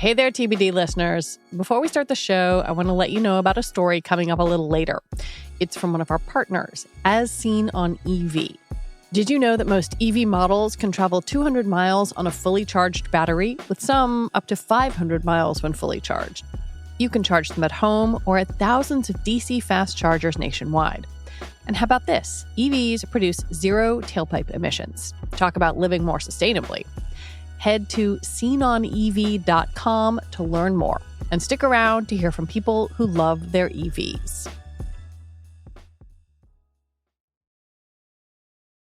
Hey there, TBD listeners. Before we start the show, I want to let you know about a story coming up a little later. It's from one of our partners, As Seen on EV. Did you know that most EV models can travel 200 miles on a fully charged battery, with some up to 500 miles when fully charged? You can charge them at home or at thousands of DC fast chargers nationwide. And how about this? EVs produce zero tailpipe emissions. Talk about living more sustainably. Head to seenonev.com to learn more, and stick around to hear from people who love their EVs.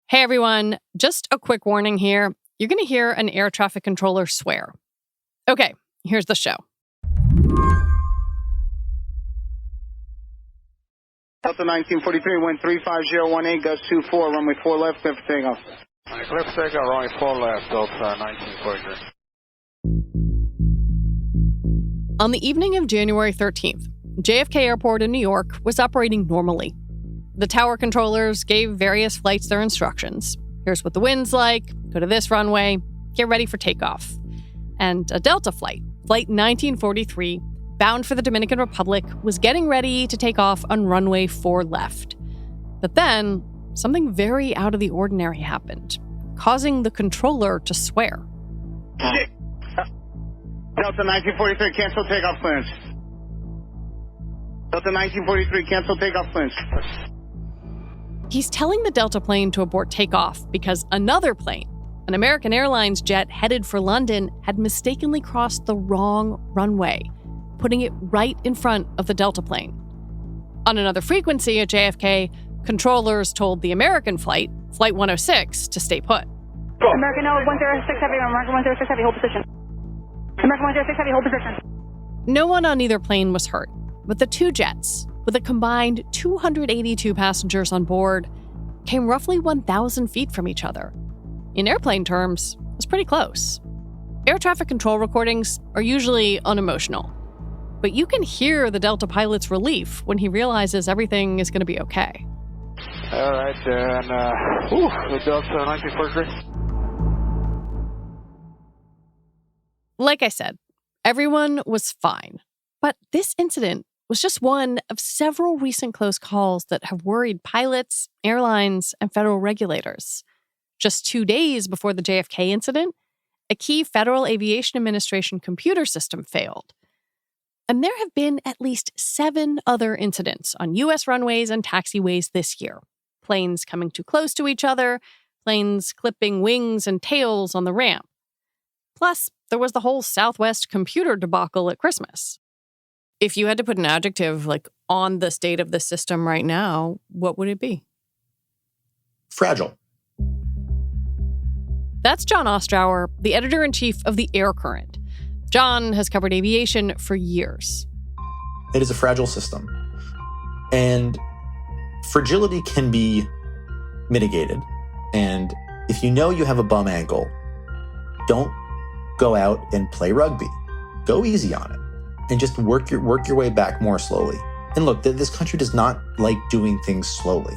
Hey everyone, just a quick warning here. You're going to hear an air traffic controller swear. Okay, here's the show. Delta 1943, wind 35018, gust 24, runway 4 left, clear for takeoff. Clear for takeoff, runway 4 left, Delta 1943. On the evening of January 13th, JFK Airport in New York was operating normally. The tower controllers gave various flights their instructions. Here's what the wind's like, go to this runway, get ready for takeoff. And a Delta flight, Flight 1943, bound for the Dominican Republic, was getting ready to take off on runway 4 left. But then, something very out of the ordinary happened, causing the controller to swear. Shit. Delta 1943, cancel takeoff clearance. Delta 1943, cancel takeoff clearance. He's telling the Delta plane to abort takeoff because another plane, an American Airlines jet headed for London, had mistakenly crossed the wrong runway, putting it right in front of the Delta plane. On another frequency at JFK, controllers told the American flight, Flight 106, to stay put. American 106 Heavy, American 106 Heavy, hold position. American 106 Heavy, hold position. No one on either plane was hurt, but the two jets, with a combined 282 passengers on board, came roughly 1,000 feet from each other. In airplane terms, it was pretty close. Air traffic control recordings are usually unemotional, but you can hear the Delta pilot's relief when he realizes everything is going to be okay. All right, and the Delta 1943. Like I said, everyone was fine. But this incident was just one of several recent close calls that have worried pilots, airlines, and federal regulators. Just 2 days before the JFK incident, a key Federal Aviation Administration computer system failed. And there have been at least 7 other incidents on U.S. runways and taxiways this year. Planes coming too close to each other, planes clipping wings and tails on the ramp. Plus, there was the whole Southwest computer debacle at Christmas. If you had to put an adjective on the state of the system right now, what would it be? Fragile. That's Jon Ostrower, the editor-in-chief of The Air Current. Jon has covered aviation for years. It is a fragile system. And fragility can be mitigated. And if you know you have a bum ankle, don't go out and play rugby. Go easy on it and just work your way back more slowly. And look, this country does not like doing things slowly.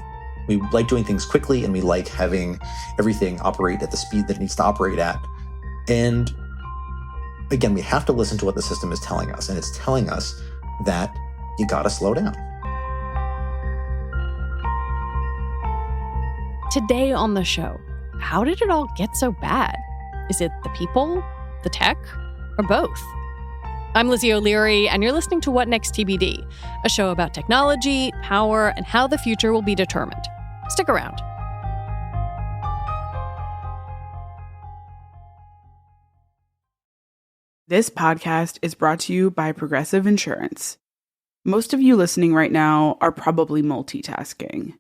We like doing things quickly, and we like having everything operate at the speed that it needs to operate at. And again, we have to listen to what the system is telling us, and it's telling us that you gotta slow down. Today on the show, how did it all get so bad? Is it the people, the tech, or both? I'm Lizzie O'Leary, and you're listening to What Next TBD, a show about technology, power, and how the future will be determined. Stick around. This podcast is brought to you by Progressive Insurance. Most of you listening right now are probably multitasking.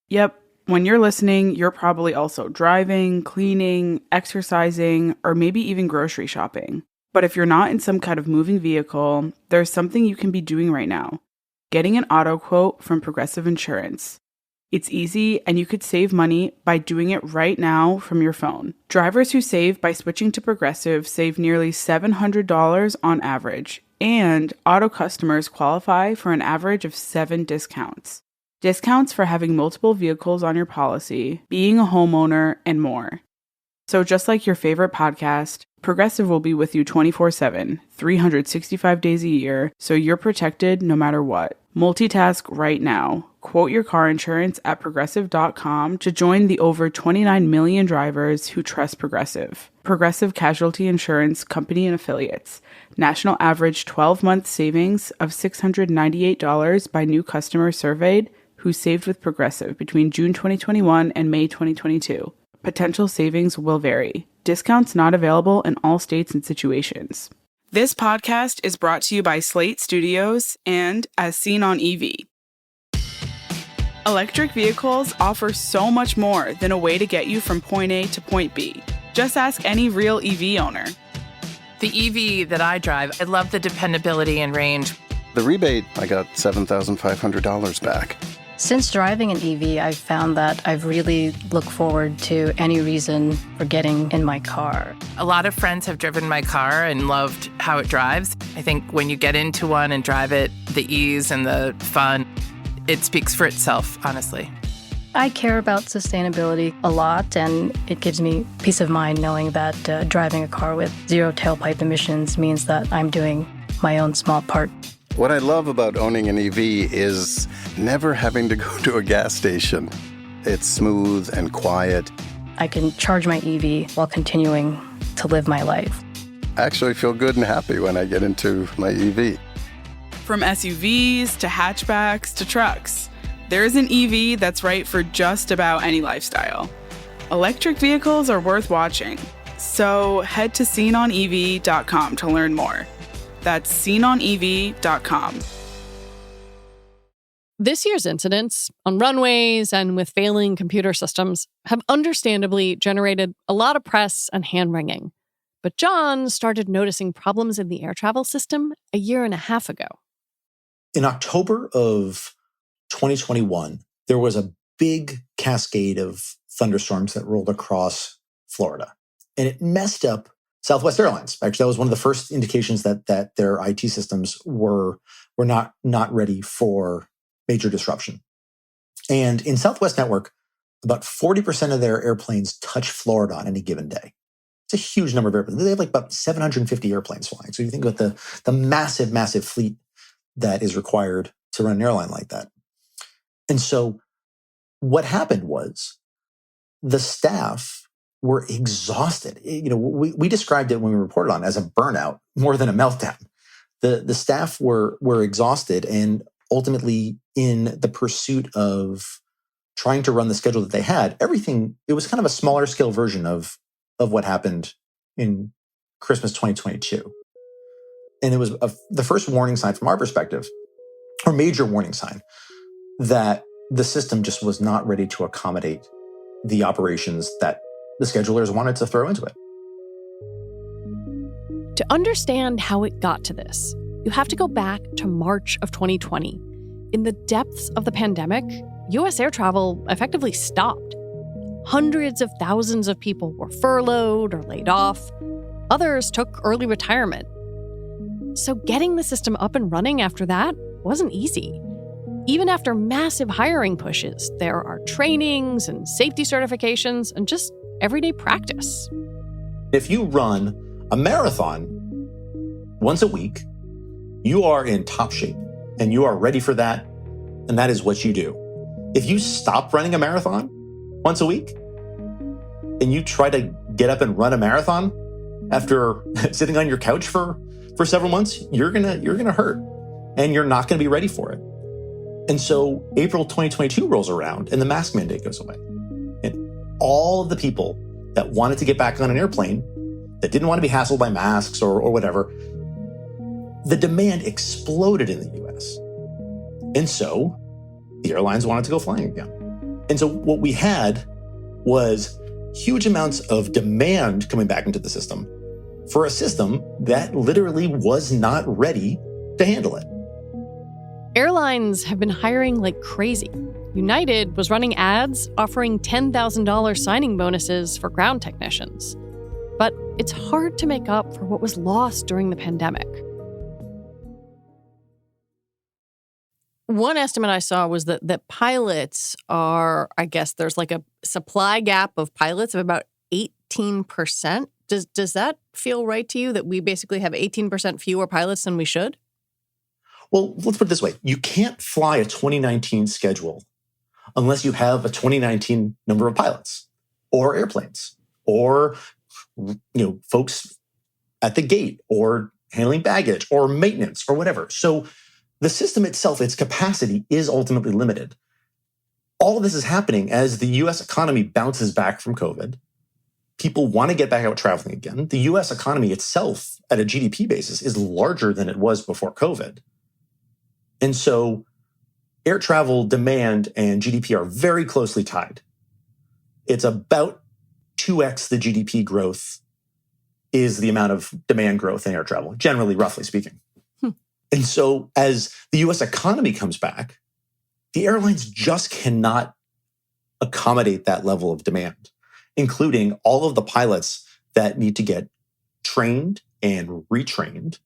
Yep, when you're listening, you're probably also driving, cleaning, exercising, or maybe even grocery shopping. But if you're not in some kind of moving vehicle, there's something you can be doing right now. Getting an auto quote from Progressive Insurance. It's easy, and you could save money by doing it right now from your phone. Drivers who save by switching to Progressive save nearly $700 on average, and auto customers qualify for an average of 7 discounts. Discounts for having multiple vehicles on your policy, being a homeowner, and more. So just like your favorite podcast, Progressive will be with you 24/7, 365 days a year, so you're protected no matter what. Multitask right now. Quote your car insurance at Progressive.com to join the over 29 million drivers who trust Progressive. Progressive Casualty Insurance Company and Affiliates. National average 12-month savings of $698 by new customers surveyed who saved with Progressive between June 2021 and May 2022. Potential savings will vary. Discounts not available in all states and situations. This podcast is brought to you by Slate Studios and As Seen on EV. Electric vehicles offer so much more than a way to get you from point A to point B. Just ask any real EV owner. The EV that I drive, I love the dependability and range. The rebate, I got $7,500 back. Since driving an EV, I've found that I've really looked forward to any reason for getting in my car. A lot of friends have driven my car and loved how it drives. I think when you get into one and drive it, the ease and the fun, it speaks for itself, honestly. I care about sustainability a lot, and it gives me peace of mind knowing that driving a car with zero tailpipe emissions means that I'm doing my own small part. What I love about owning an EV is never having to go to a gas station. It's smooth and quiet. I can charge my EV while continuing to live my life. I actually feel good and happy when I get into my EV. From SUVs to hatchbacks to trucks, there's an EV that's right for just about any lifestyle. Electric vehicles are worth watching, so head to SeenOnEV.com to learn more. That's SeenOnEV.com. This year's incidents on runways and with failing computer systems have understandably generated a lot of press and hand-wringing. But Jon started noticing problems in the air travel system a year and a half ago. In October of 2021, there was a big cascade of thunderstorms that rolled across Florida. And it messed up Southwest Airlines. Actually, that was one of the first indications that their IT systems were not ready for major disruption. And in Southwest Network, about 40% of their airplanes touch Florida on any given day. It's a huge number of airplanes. They have like about 750 airplanes flying. So you think about the massive, massive fleet that is required to run an airline like that. And so what happened was the staff were exhausted. You know, we described it when we reported on it as a burnout more than a meltdown. The staff were exhausted, and ultimately in the pursuit of trying to run the schedule that they had, it was kind of a smaller scale version of what happened in Christmas 2022. And it was the first warning sign from our perspective, or major warning sign, that the system just was not ready to accommodate the operations that the schedulers wanted to throw into it. To understand how it got to this, you have to go back to March of 2020. In the depths of the pandemic, U.S. air travel effectively stopped. Hundreds of thousands of people were furloughed or laid off. Others took early retirement. So getting the system up and running after that wasn't easy. Even after massive hiring pushes, there are trainings and safety certifications and just everyday practice. If you run a marathon once a week, you are in top shape and you are ready for that, and that is what you do. If you stop running a marathon once a week and you try to get up and run a marathon after sitting on your couch for several months, you're gonna hurt and you're not gonna be ready for it. And so April 2022 rolls around and the mask mandate goes away. And all of the people that wanted to get back on an airplane, that didn't want to be hassled by masks or whatever, the demand exploded in the US. And so the airlines wanted to go flying again. And so what we had was huge amounts of demand coming back into the system for a system that literally was not ready to handle it. Airlines have been hiring like crazy. United was running ads offering $10,000 signing bonuses for ground technicians. But it's hard to make up for what was lost during the pandemic. One estimate I saw was that pilots are, I guess there's like a supply gap of pilots of about 18%. Does that feel right to you, that we basically have 18% fewer pilots than we should? Well, let's put it this way. You can't fly a 2019 schedule unless you have a 2019 number of pilots or airplanes or, folks at the gate or handling baggage or maintenance or whatever. So the system itself, its capacity is ultimately limited. All of this is happening as the U.S. economy bounces back from COVID. People want to get back out traveling again. The U.S. economy itself, at a GDP basis, is larger than it was before COVID. And so air travel demand and GDP are very closely tied. It's about 2x the GDP growth is the amount of demand growth in air travel, generally, roughly speaking. And so as the U.S. economy comes back, the airlines just cannot accommodate that level of demand, including all of the pilots that need to get trained and retrained.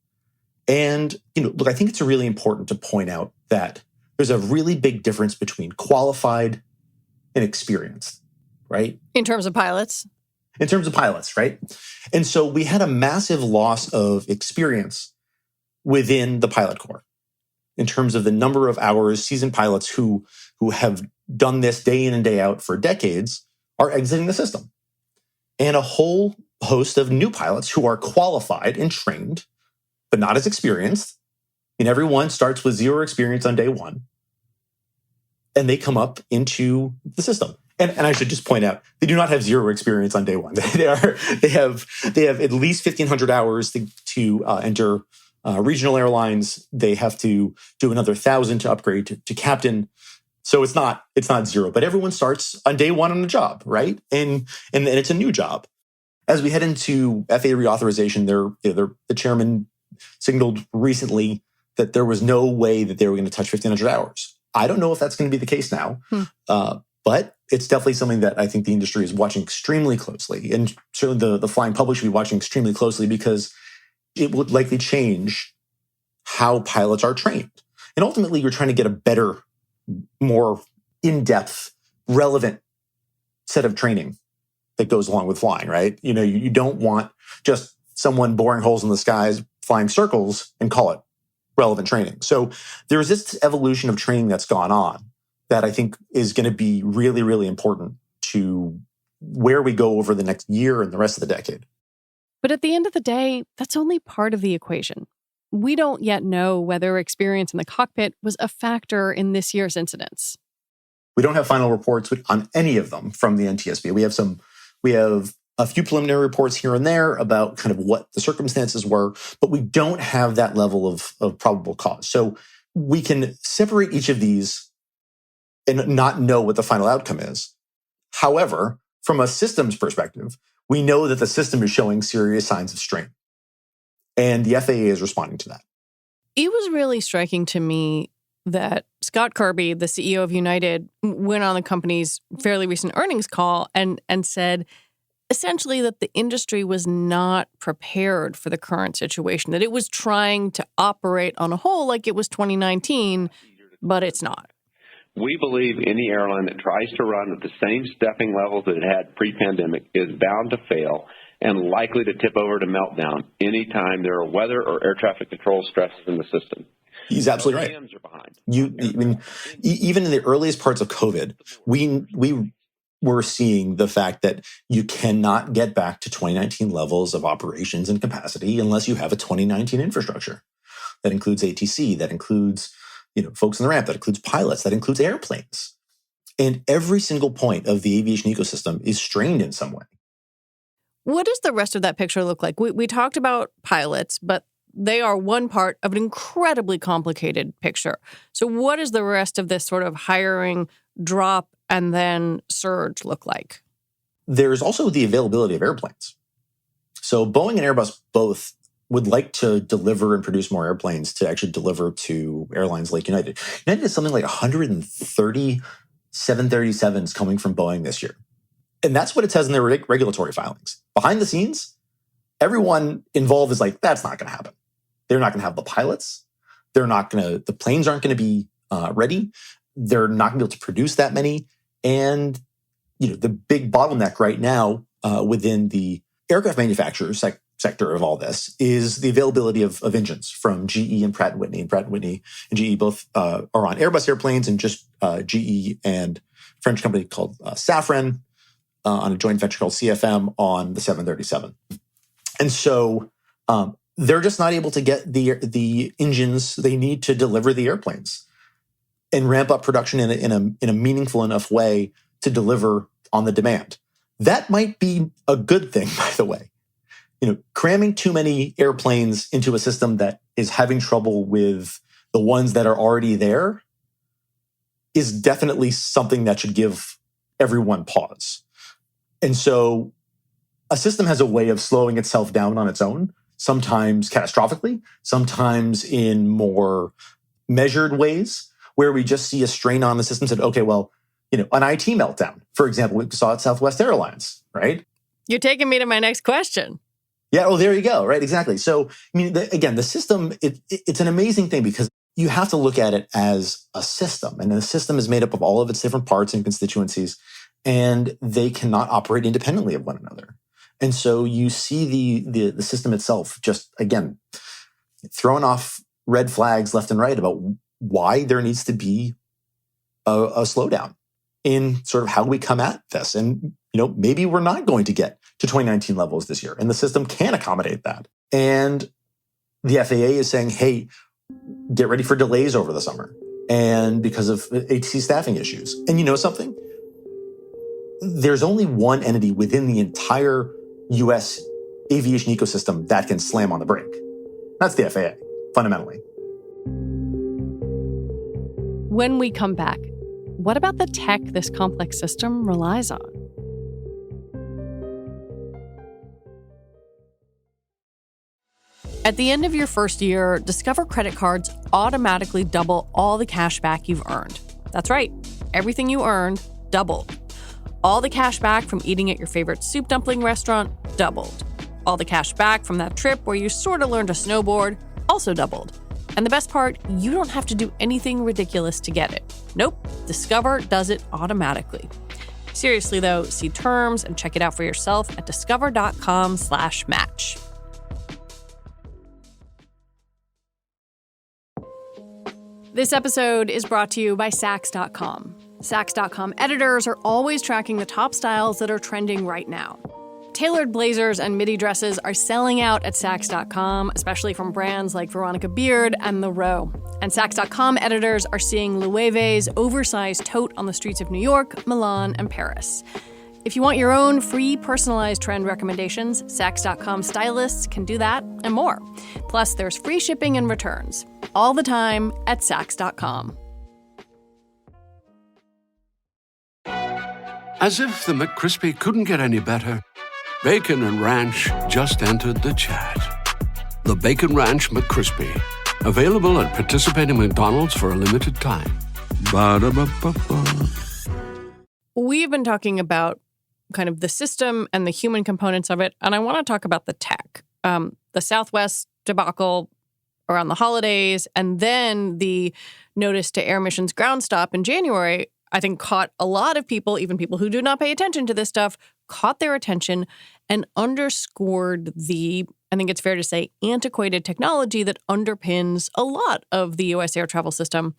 And, look, I think it's really important to point out that there's a really big difference between qualified and experienced, right? In terms of pilots? In terms of pilots, right? And so we had a massive loss of experience within the pilot corps in terms of the number of hours seasoned pilots who have done this day in and day out for decades are exiting the system. And a whole host of new pilots who are qualified and trained, but not as experienced. And everyone starts with zero experience on day one. And they come up into the system. And I should just point out, they do not have zero experience on day one. They have at least 1,500 hours to enter regional airlines. They have to do another 1,000 to upgrade to captain. So it's not zero, but everyone starts on day one on the job, right? And it's a new job. As we head into FAA reauthorization, the chairman signaled recently that there was no way that they were going to touch 1,500 hours. I don't know if that's going to be the case now, but it's definitely something that I think the industry is watching extremely closely. And certainly the flying public should be watching extremely closely because it would likely change how pilots are trained. And ultimately, you're trying to get a better, more in-depth, relevant set of training that goes along with flying, right? You don't want just someone boring holes in the skies, flying circles, and call it relevant training. So there's this evolution of training that's gone on that I think is going to be really, really important to where we go over the next year and the rest of the decade. But at the end of the day, that's only part of the equation. We don't yet know whether experience in the cockpit was a factor in this year's incidents. We don't have final reports on any of them from the NTSB. We have a few preliminary reports here and there about kind of what the circumstances were, but we don't have that level of probable cause. So we can separate each of these and not know what the final outcome is. However, from a systems perspective, we know that the system is showing serious signs of strain. And the FAA is responding to that. It was really striking to me that Scott Kirby, the CEO of United, went on the company's fairly recent earnings call and said essentially that the industry was not prepared for the current situation, that it was trying to operate on a whole like it was 2019, but it's not. We believe any airline that tries to run at the same stepping levels that it had pre-pandemic is bound to fail and likely to tip over to meltdown anytime there are weather or air traffic control stresses in the system. He's absolutely right. OEMs are behind. Even in the earliest parts of COVID, we were seeing the fact that you cannot get back to 2019 levels of operations and capacity unless you have a 2019 infrastructure. That includes ATC, that includes folks in the ramp, that includes pilots, that includes airplanes. And every single point of the aviation ecosystem is strained in some way. What does the rest of that picture look like? We talked about pilots, but they are one part of an incredibly complicated picture. So what does the rest of this sort of hiring, drop, and then surge look like? There's also the availability of airplanes. So Boeing and Airbus both would like to deliver and produce more airplanes to actually deliver to airlines like United. United is something like 130 737s coming from Boeing this year. And that's what it says in their regulatory filings. Behind the scenes, everyone involved is like, that's not going to happen. They're not going to have the pilots. The planes aren't going to be ready. They're not going to be able to produce that many. And, the big bottleneck right now within the aircraft manufacturers sector of all this is the availability of engines from GE and Pratt & Whitney. And Pratt & Whitney and GE both are on Airbus airplanes, and just GE and a French company called Safran on a joint venture called CFM on the 737. And so they're just not able to get the engines they need to deliver the airplanes and ramp up production in a meaningful enough way to deliver on the demand. That might be a good thing, by the way. Cramming too many airplanes into a system that is having trouble with the ones that are already there is definitely something that should give everyone pause. And so a system has a way of slowing itself down on its own, sometimes catastrophically, sometimes in more measured ways, where we just see a strain on the system and said, okay, well, an IT meltdown, for example, we saw at Southwest Airlines, right? You're taking me to my next question. Yeah, well, there you go, right? Exactly. So, again, the system, it's an amazing thing because you have to look at it as a system. And the system is made up of all of its different parts and constituencies, and they cannot operate independently of one another. And so you see the system itself just, again, throwing off red flags left and right about why there needs to be a slowdown in sort of how we come at this. And, maybe we're not going to get to 2019 levels this year, and the system can accommodate that. And the FAA is saying, hey, get ready for delays over the summer, and because of ATC staffing issues. And you know something? There's only one entity within the entire U.S. aviation ecosystem that can slam on the brake. That's the FAA, fundamentally. When we come back, what about the tech this complex system relies on? At the end of your first year, Discover credit cards automatically double all the cash back you've earned. That's right. Everything you earned doubled. All the cash back from eating at your favorite soup dumpling restaurant doubled. All the cash back from that trip where you sort of learned to snowboard also doubled. And the best part, you don't have to do anything ridiculous to get it. Nope, Discover does it automatically. Seriously though, see terms and check it out for yourself at discover.com/match. This episode is brought to you by Saks.com. Saks.com editors are always tracking the top styles that are trending right now. Tailored blazers and midi dresses are selling out at Saks.com, especially from brands like Veronica Beard and The Row. And Saks.com editors are seeing Loewe's oversized tote on the streets of New York, Milan, and Paris. If you want your own free personalized trend recommendations, Saks.com stylists can do that and more. Plus, there's free shipping and returns all the time at Saks.com. As if the McCrispy couldn't get any better, Bacon and Ranch just entered the chat. The Bacon Ranch McCrispy, available at participating McDonald's for a limited time. Ba-da-ba-ba-ba. We've been talking about kind of the system and the human components of it, and I want to talk about the tech. The Southwest debacle around the holidays, and then the notice to air missions ground stop in January, I think caught a lot of people, even people who do not pay attention to this stuff, caught their attention and underscored the, I think it's fair to say, antiquated technology that underpins a lot of the U.S. air travel system.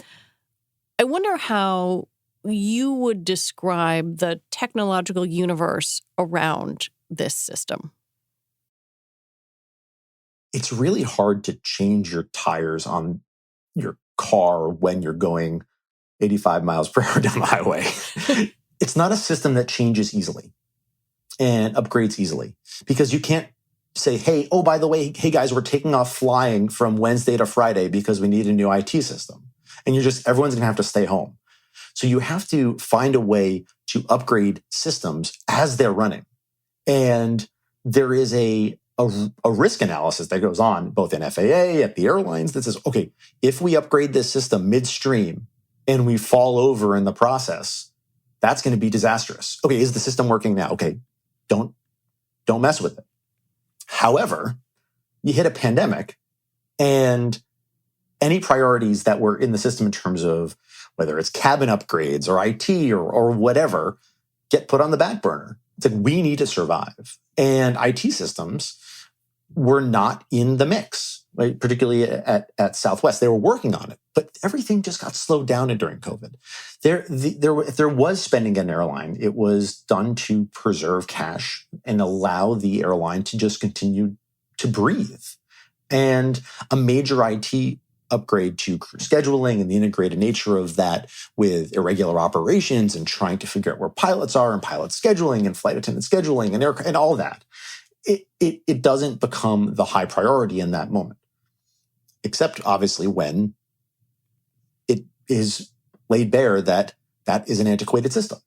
I wonder how you would describe the technological universe around this system. It's really hard to change your tires on your car when you're going 85 miles per hour down the highway. It's not a system that changes easily and upgrades easily, because you can't say, hey, oh, by the way, hey guys, we're taking off flying from Wednesday to Friday because we need a new IT system. And everyone's going to have to stay home. So you have to find a way to upgrade systems as they're running. And there is a risk analysis that goes on both in FAA, at the airlines, that says, okay, if we upgrade this system midstream and we fall over in the process, that's going to be disastrous. Okay, is the system working now? Okay, don't mess with it. However, you hit a pandemic, and any priorities that were in the system in terms of whether it's cabin upgrades or IT or whatever get put on the back burner. It's like, we need to survive. And IT systems were not in the mix, right? Particularly at Southwest. They were working on it, but everything just got slowed down during COVID. If there was spending in an airline, it was done to preserve cash and allow the airline to just continue to breathe. And a major IT upgrade to crew scheduling and the integrated nature of that with irregular operations and trying to figure out where pilots are and pilot scheduling and flight attendant scheduling and all that. It doesn't become the high priority in that moment, except obviously when it is laid bare that that is an antiquated system.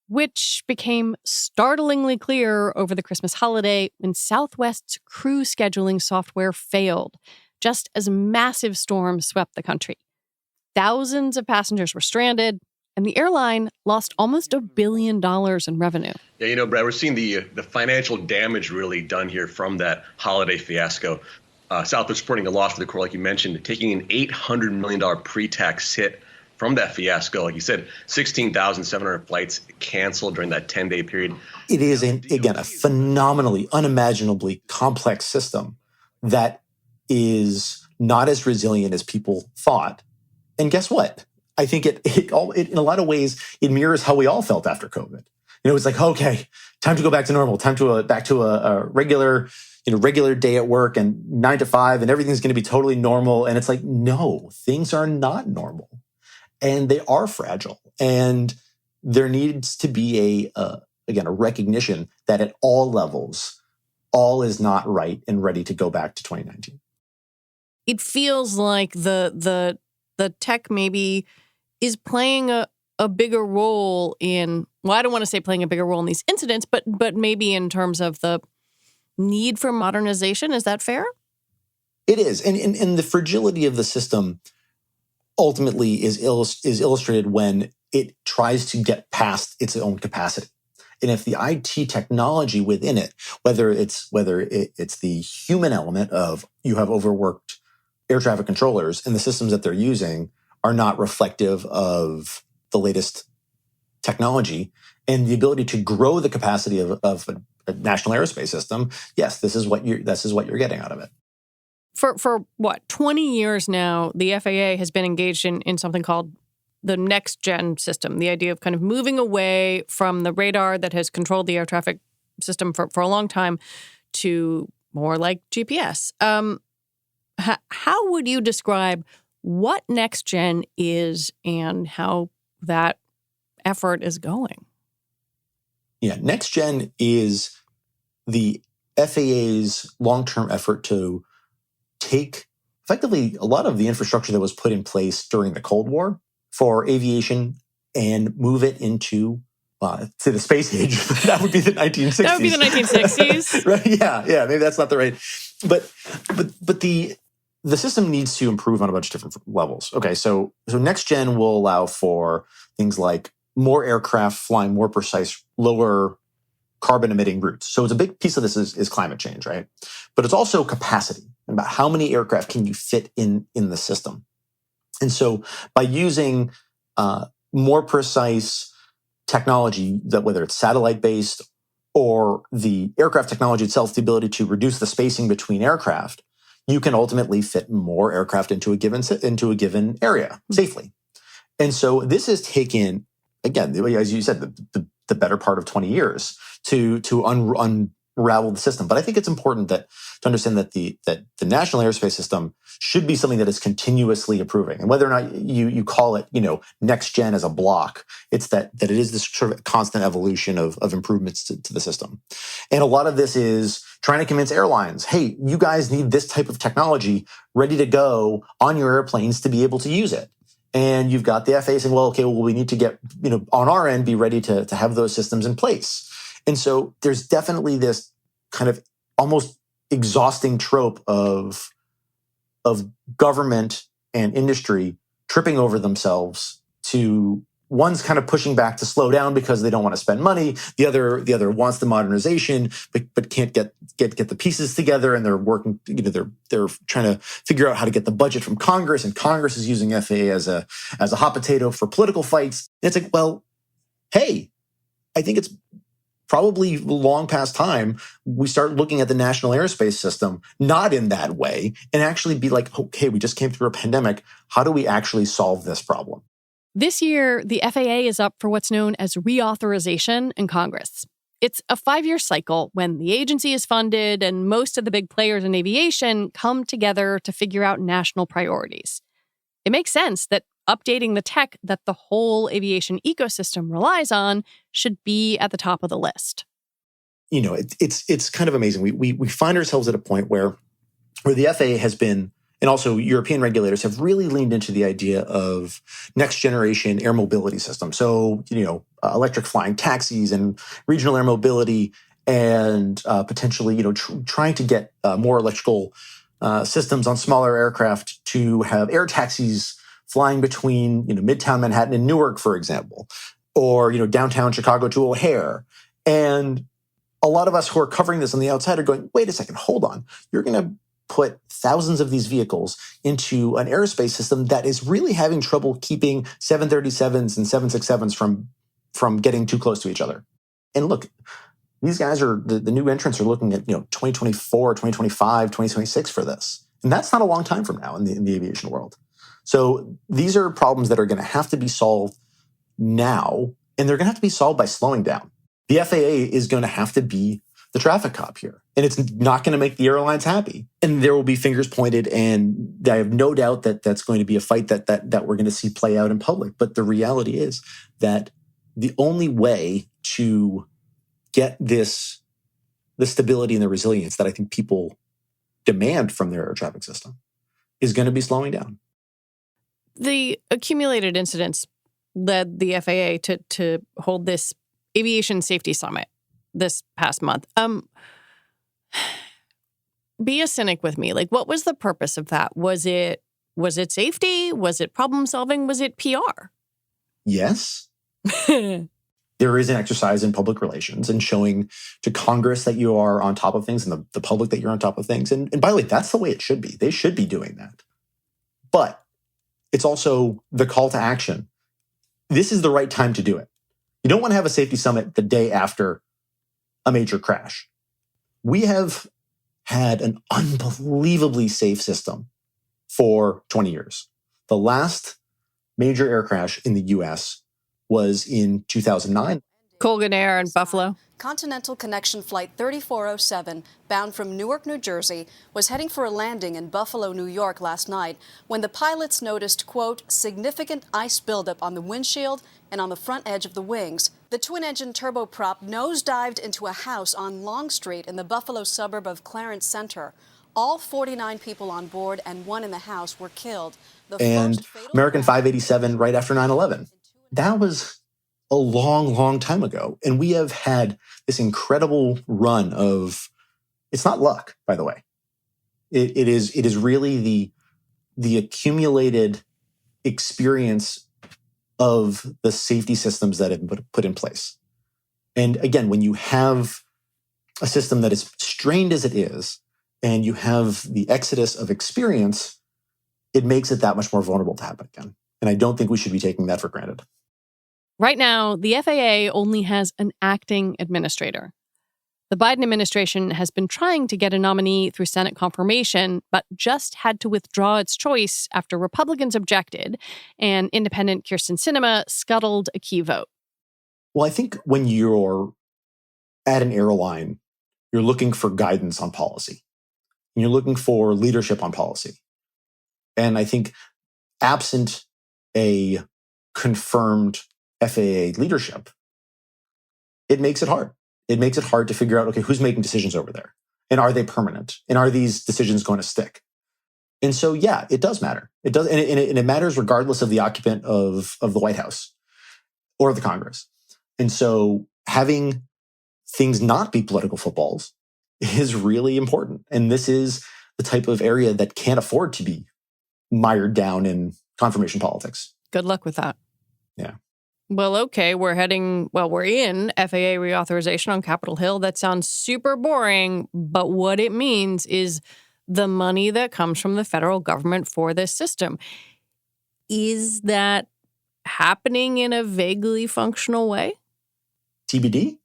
Which became startlingly clear over the Christmas holiday when Southwest's crew scheduling software failed, just as a massive storm swept the country. Thousands of passengers were stranded, and the airline lost almost $1 billion in revenue. Yeah, Brad, we're seeing the financial damage really done here from that holiday fiasco. Southwest reporting a loss for the quarter, like you mentioned, taking an $800 million pre-tax hit from that fiasco. Like you said, 16,700 flights canceled during that 10-day period. It is, again, a phenomenally, unimaginably complex system that is not as resilient as people thought. And guess what? I think it in a lot of ways, it mirrors how we all felt after COVID. It was like, okay, time to go back to normal, time to back to a regular day at work and 9 to 5 and everything's going to be totally normal. And it's like, no, things are not normal. And they are fragile. And there needs to be a recognition that at all levels, all is not right and ready to go back to 2019. It feels like the tech maybe is playing a bigger role in, well, I don't want to say playing a bigger role in these incidents, but maybe in terms of the need for modernization. Is that fair? It is. And the fragility of the system ultimately is illustrated when it tries to get past its own capacity. And if the IT technology within it, whether it's the human element of you have overworked air traffic controllers and the systems that they're using are not reflective of the latest technology and the ability to grow the capacity of a national aerospace system, yes, this is what you're getting out of it. For what, 20 years now, the FAA has been engaged in something called the Next Gen system, the idea of kind of moving away from the radar that has controlled the air traffic system for a long time to more like GPS. How would you describe what Next Gen is and how that effort is going? Yeah, Next Gen is the FAA's long-term effort to take effectively a lot of the infrastructure that was put in place during the Cold War for aviation and move it into to the space age. That would be the 1960s. That would be the 1960s. Right? Yeah. Maybe that's not the right. But the system needs to improve on a bunch of different levels. Okay, so Next Gen will allow for things like more aircraft flying more precise, lower carbon emitting routes. So it's a big piece of this is climate change, right? But it's also capacity, about how many aircraft can you fit in the system. And so by using more precise technology, that whether it's satellite based or the aircraft technology itself, the ability to reduce the spacing between aircraft, you can ultimately fit more aircraft into a given area safely. And so this has taken, again, as you said, the better part of 20 years to unravel the system. But I think it's important to understand that the national airspace system should be something that is continuously improving. And whether or not you call it, Next Gen as a block, it's that it is this sort of constant evolution of improvements to the system. And a lot of this is trying to convince airlines, hey, you guys need this type of technology ready to go on your airplanes to be able to use it. And you've got the FAA saying, we need to get, on our end, be ready to have those systems in place. And so there's definitely this kind of almost exhausting trope of government and industry tripping over themselves to one's kind of pushing back to slow down because they don't want to spend money. The other wants the modernization, but can't get the pieces together, and they're working. They're trying to figure out how to get the budget from Congress, and Congress is using FAA as a hot potato for political fights. And it's like, well, hey, I think it's probably long past time we start looking at the national airspace system not in that way and actually be like, okay, we just came through a pandemic. How do we actually solve this problem? This year, the FAA is up for what's known as reauthorization in Congress. It's a 5-year cycle when the agency is funded and most of the big players in aviation come together to figure out national priorities. It makes sense that updating the tech that the whole aviation ecosystem relies on should be at the top of the list. You know, it's kind of amazing. We find ourselves at a point where the FAA has been, and also European regulators have really leaned into the idea of next generation air mobility systems. So, electric flying taxis and regional air mobility and potentially, trying to get more electrical systems on smaller aircraft to have air taxis flying between, Midtown Manhattan and Newark, for example, or, downtown Chicago to O'Hare. And a lot of us who are covering this on the outside are going, wait a second, hold on. You're going to put thousands of these vehicles into an aerospace system that is really having trouble keeping 737s and 767s from getting too close to each other. And look, these guys are, the new entrants are looking at, 2024, 2025, 2026 for this. And that's not a long time from now in the aviation world. So these are problems that are going to have to be solved now, and they're going to have to be solved by slowing down. The FAA is going to have to be the traffic cop here, and it's not going to make the airlines happy. And there will be fingers pointed, and I have no doubt that that's going to be a fight that we're going to see play out in public. But the reality is that the only way to get the stability and the resilience that I think people demand from their air traffic system is going to be slowing down. The accumulated incidents led the FAA to hold this aviation safety summit this past month. Be a cynic with me. Like, what was the purpose of that? Was it safety? Was it problem solving? Was it PR? Yes. There is an exercise in public relations and showing to Congress that you are on top of things and the public that you're on top of things. And by the way, that's the way it should be. They should be doing that. But it's also the call to action. This is the right time to do it. You don't want to have a safety summit the day after a major crash. We have had an unbelievably safe system for 20 years. The last major air crash in the U.S. was in 2009. Colgan Air in Buffalo. Continental Connection Flight 3407, bound from Newark, New Jersey, was heading for a landing in Buffalo, New York last night when the pilots noticed, quote, significant ice buildup on the windshield and on the front edge of the wings. The twin-engine turboprop nosedived into a house on Long Street in the Buffalo suburb of Clarence Center. All 49 people on board and one in the house were killed. And American 587 right after 9/11. That was a long, long time ago. And we have had this incredible run of, it's not luck, by the way. It is really the accumulated experience of the safety systems that have been put in place. And again, when you have a system that is strained as it is, and you have the exodus of experience, it makes it that much more vulnerable to happen again. And I don't think we should be taking that for granted. Right now, the FAA only has an acting administrator. The Biden administration has been trying to get a nominee through Senate confirmation, but just had to withdraw its choice after Republicans objected, and independent Kyrsten Sinema scuttled a key vote. Well, I think when you're at an airline, you're looking for guidance on policy. And you're looking for leadership on policy. And I think absent a confirmed FAA leadership, it makes it hard. It makes it hard to figure out, okay, who's making decisions over there? And are they permanent? And are these decisions going to stick? And so, yeah, it does matter. It does, and it matters regardless of the occupant of the White House or the Congress. And so having things not be political footballs is really important. And this is the type of area that can't afford to be mired down in confirmation politics. Good luck with that. Yeah. Well, okay, we're in FAA reauthorization on Capitol Hill. That sounds super boring, but what it means is the money that comes from the federal government for this system. Is that happening in a vaguely functional way? TBD?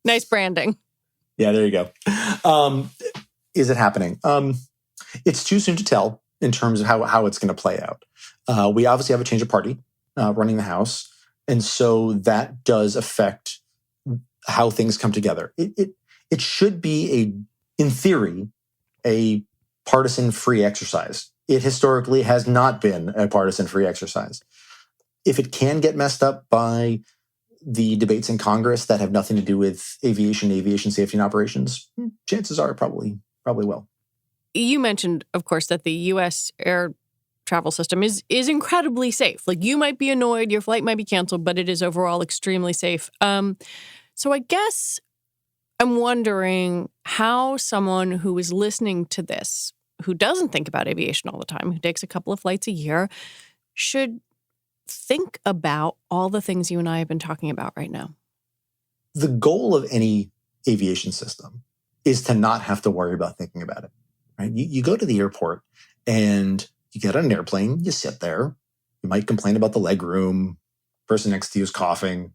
Nice branding. Yeah, there you go. Is it happening? It's too soon to tell in terms of how it's going to play out. We obviously have a change of party running the House, and so that does affect how things come together. It should be, in theory, a partisan-free exercise. It historically has not been a partisan-free exercise. If it can get messed up by the debates in Congress that have nothing to do with aviation safety and operations, chances are probably will. You mentioned, of course, that the U.S. air travel system is incredibly safe. Like, you might be annoyed, your flight might be canceled, but it is overall extremely safe. So I guess I'm wondering how someone who is listening to this, who doesn't think about aviation all the time, who takes a couple of flights a year, should think about all the things you and I have been talking about right now. The goal of any aviation system is to not have to worry about thinking about it, right? You go to the airport and you get on an airplane, you sit there, you might complain about the leg room, person next to you is coughing.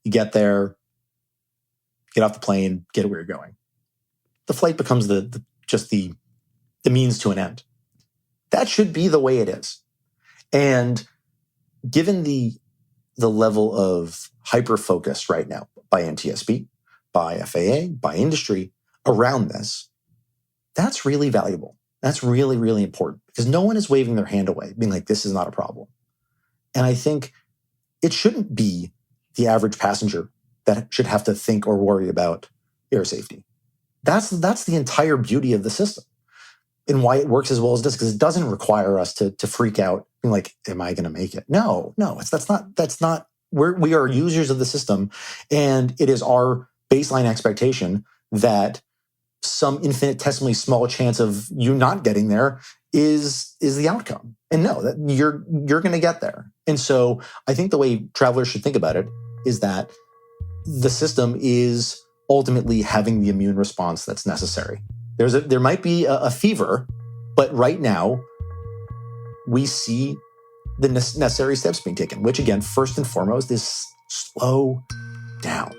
You get there, get off the plane, get where you're going. The flight becomes just the means to an end. That should be the way it is. And given the level of hyper-focus right now by NTSB, by FAA, by industry around this, that's really valuable. That's really, really important because no one is waving their hand away, being like, this is not a problem. And I think it shouldn't be the average passenger that should have to think or worry about air safety. That's the entire beauty of the system and why it works as well as it does, because it doesn't require us to freak out, being like, am I going to make it? No, that's not, we are users of the system, and it is our baseline expectation that some infinitesimally small chance of you not getting there is the outcome. And no, that you're going to get there. And so I think the way travelers should think about it is that the system is ultimately having the immune response that's necessary. There might be a fever, but right now we see the necessary steps being taken, which again, first and foremost, is slow down.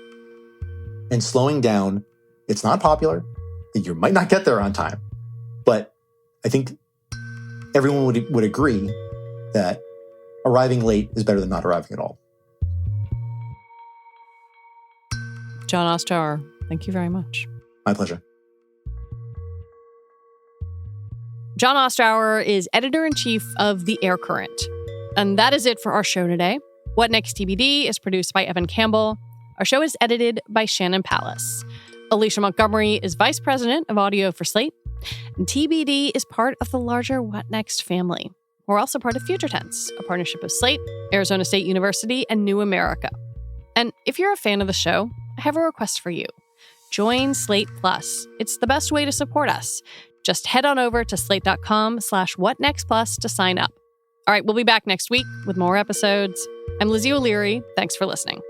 And slowing down, it's not popular. You might not get there on time, but I think everyone would agree that arriving late is better than not arriving at all. Jon Ostrower, thank you very much. My pleasure. Jon Ostrower is editor-in-chief of The Air Current. And that is it for our show today. What Next TBD is produced by Evan Campbell. Our show is edited by Shannon Pallas. Alicia Montgomery is vice president of audio for Slate. And TBD is part of the larger What Next family. We're also part of Future Tense, a partnership of Slate, Arizona State University, and New America. And if you're a fan of the show, I have a request for you. Join Slate Plus. It's the best way to support us. Just head on over to slate.com/whatnextplus to sign up. All right, we'll be back next week with more episodes. I'm Lizzie O'Leary. Thanks for listening.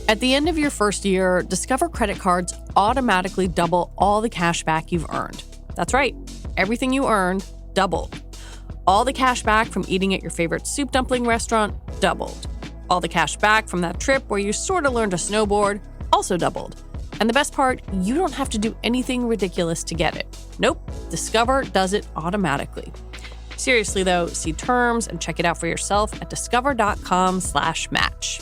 At the end of your first year, Discover credit cards automatically double all the cash back you've earned. That's right. Everything you earned doubled. All the cash back from eating at your favorite soup dumpling restaurant doubled. All the cash back from that trip where you sort of learned to snowboard also doubled. And the best part, you don't have to do anything ridiculous to get it. Nope, Discover does it automatically. Seriously though, see terms and check it out for yourself at discover.com/match.